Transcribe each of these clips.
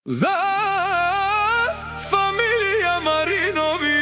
За фамилија Маринови.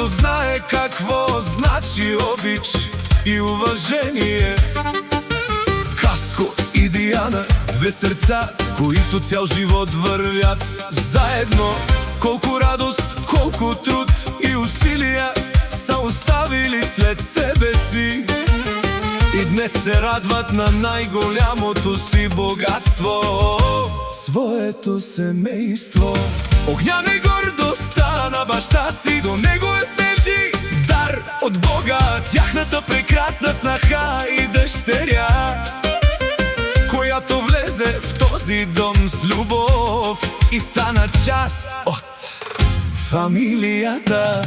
Знае какво значи обич и уважение. Каско и Диана, две срца, които цял живот вървят заедно. Колко радост, колко труд и усилия са оставили след себе си, и днес се радват на най-голямото си богатство — своето семейство. Огняна и гордостта на баща си до него е снежи дар от Бога. Тяхната прекрасна снаха и дъщеря, която влезе в този дом с любов и стана част от фамилията.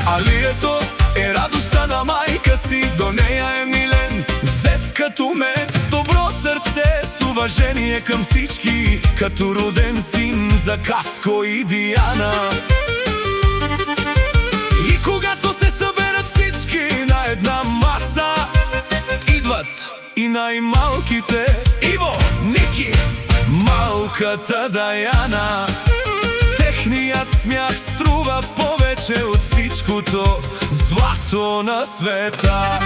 Алието е радостта на майка си, до нея е милен зет като мед, с добро сърце, с уважение към всички, като роден син за Каско и Диана. И когато се съберат всички на една маса, идват и най-малките — Иво, Ники, малката Даяна. Техният смях струва повече от всичкото злато на света.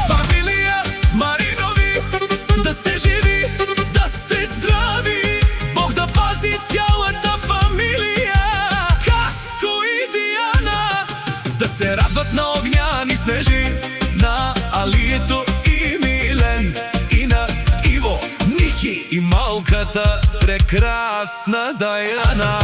Фамилия Маринови, да сте живи, да сте здрави, Бог да пази цялата фамилия. Каско и Диана да се радват на Огнян и Снежи, на Алието и Милен, и на Иво, Ники и малката прекрасна Даяна.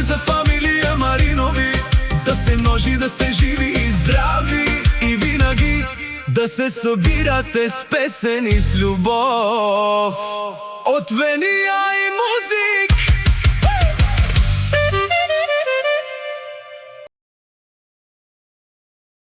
За фамилия Маринови да се множи, да сте живи и здрави, и винаги да се събирате с песен и с любов от вения и музика.